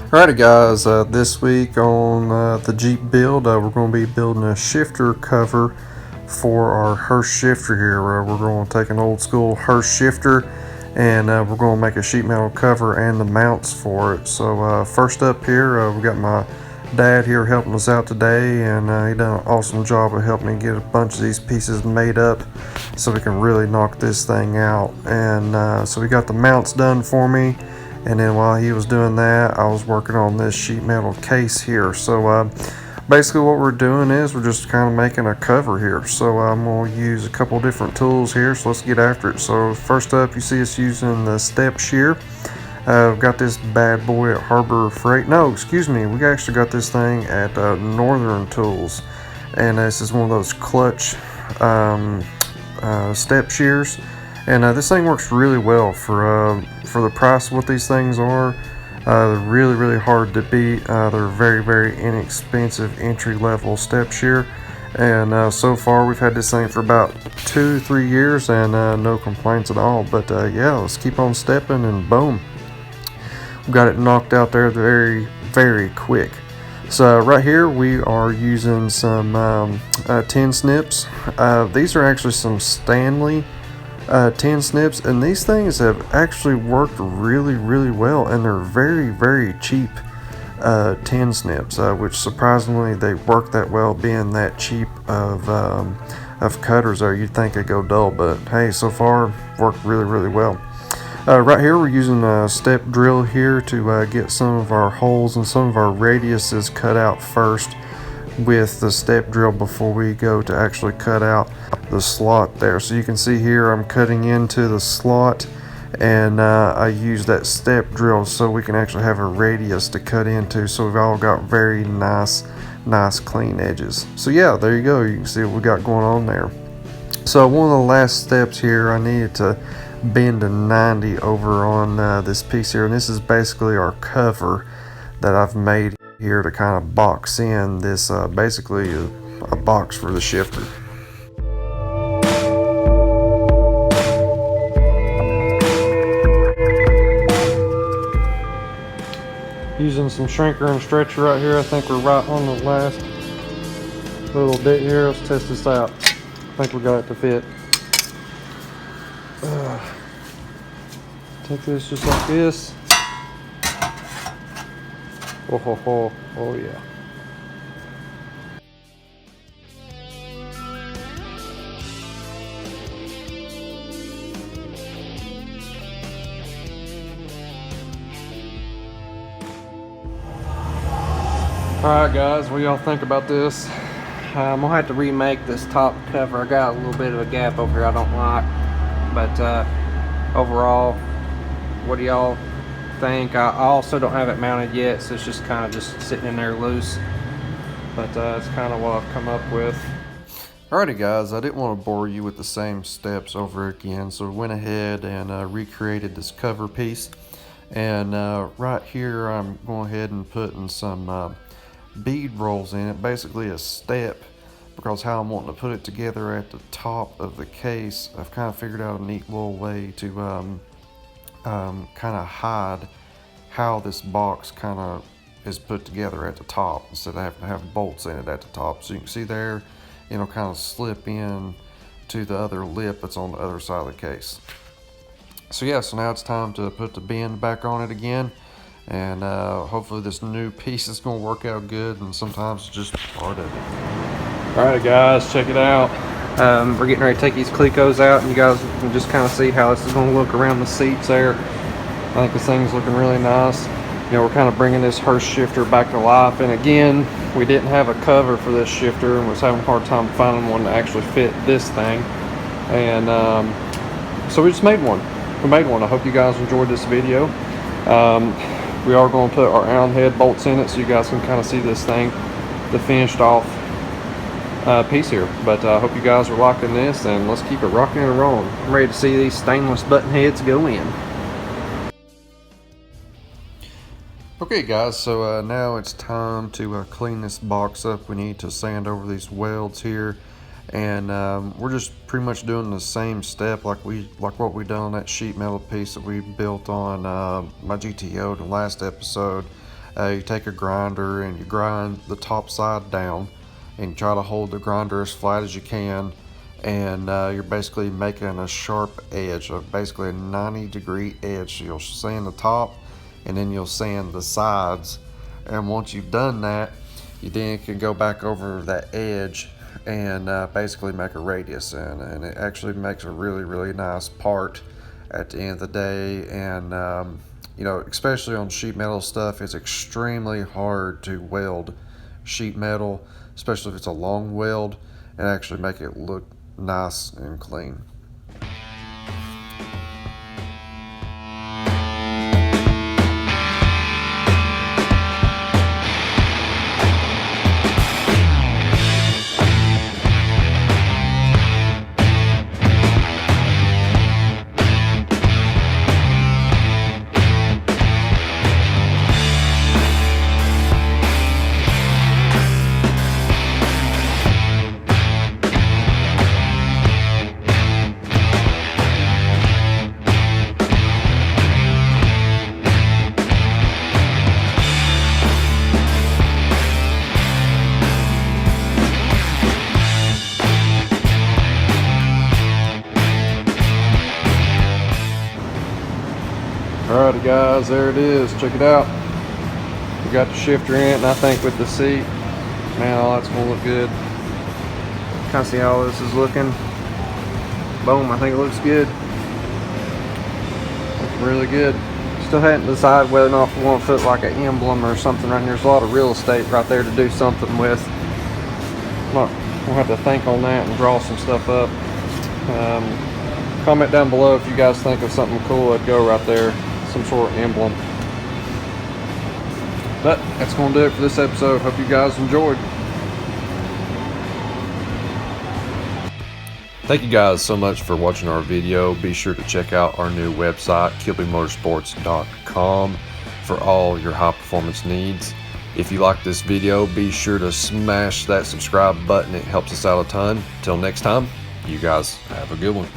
Alrighty guys, this week on the Jeep build, we're going to be building a shifter cover for our Hurst shifter here. We're going to take an old school Hurst shifter and we're going to make a sheet metal cover and the mounts for it. So first up here, we got my dad here helping us out today, and he done an awesome job of helping me get a bunch of these pieces made up so we can really knock this thing out. And so we got the mounts done for me. And then while he was doing that, I was working on this sheet metal case here. So basically what we're doing is we're just kind of making a cover here. So I'm going to use a couple different tools here, so let's get after it. So first up, you see us using the step shear. We've got this bad boy at Harbor Freight. No, excuse me, we actually got this thing at Northern Tools. And this is one of those clutch step shears. And this thing works really well for the price of what these things are. They're really hard to beat. They're very inexpensive entry-level step shear. And so far we've had this thing for about 2-3 years and no complaints at all. But yeah, let's keep on stepping and boom. We got it knocked out there very quick. So right here we are using some 10 snips. These are actually some Stanley 10 snips, and these things have actually worked really well, and they're very cheap 10 snips, which surprisingly they work that well being that cheap of cutters there. You'd think they go dull, but hey, so far worked really well. Right here we're using a step drill here to get some of our holes and some of our radiuses cut out first with the step drill before we go to actually cut out the slot there. So you can see here I'm cutting into the slot, and I use that step drill so we can actually have a radius to cut into, so we've all got very nice clean edges. So yeah, there you go, you can see what we got going on there. So one of the last steps here, I needed to bend a 90 over on this piece here, and this is basically our cover that I've made here to kind of box in this basically a box for the shifter. Using some shrinker and stretcher right here, I think we're right on the last little bit here. Let's test this out. I think we got it to fit. Take this just like this. Oh yeah. Alright guys, what do y'all think about this? I'm gonna have to remake this top cover. I got a little bit of a gap over here I don't like, but overall, what do y'all think? I also don't have it mounted yet, so it's just kind of just sitting in there loose, but it's kind of what I've come up with. Alrighty guys, I didn't want to bore you with the same steps over again, so we went ahead and recreated this cover piece. And right here I'm going ahead and putting some bead rolls in it, basically a step, because how I'm wanting to put it together at the top of the case, I've kind of figured out a neat little way to kind of hide how this box kind of is put together at the top instead of having to have bolts in it at the top. So you can see there, you know, kind of slip in to the other lip that's on the other side of the case. So yeah, so now it's time to put the bend back on it again, and hopefully this new piece is going to work out good, and sometimes it's just part of it. Alright guys, check it out. We're getting ready to take these Clecos out, and you guys can just kind of see how this is going to look around the seats there. I think this thing's looking really nice. You know, we're kind of bringing this Hurst shifter back to life, and again, we didn't have a cover for this shifter and was having a hard time finding one to actually fit this thing, and so we just made one. I hope you guys enjoyed this video. We are going to put our Allen head bolts in it so you guys can kind of see this thing, the finished off piece here. But I hope you guys are liking this, and let's keep it rocking and rolling. I'm ready to see these stainless button heads go in. Okay guys, so now it's time to clean this box up. We need to sand over these welds here, and we're just pretty much doing the same step like what we done on that sheet metal piece that we built on my GTO in the last episode. You take a grinder and you grind the top side down, and you try to hold the grinder as flat as you can, and you're basically making a sharp edge, basically a 90-degree edge. So you'll sand the top and then you'll sand the sides, and once you've done that, you then can go back over that edge and basically make a radius in, and it actually makes a really nice part at the end of the day. And you know, especially on sheet metal stuff, it's extremely hard to weld sheet metal, especially if it's a long weld, and actually make it look nice and clean. Alrighty guys, there it is. Check it out. We got the shifter in it, and I think with the seat, man, all that's gonna look good. Kind of see how this is looking. Boom, I think it looks good. Looks really good. Still hadn't decided whether or not we want to put like an emblem or something right here. There's a lot of real estate right there to do something with. We'll have to think on that and draw some stuff up. Comment down below if you guys think of something cool that'd go right there, some sort of emblem. But that's going to do it for this episode. Hope you guys enjoyed. Thank you guys so much for watching our video. Be sure to check out our new website, kilbymotorsports.com, for all your high performance needs. If you like this video, be sure to smash that subscribe button. It helps us out a ton. Till next time, you guys have a good one.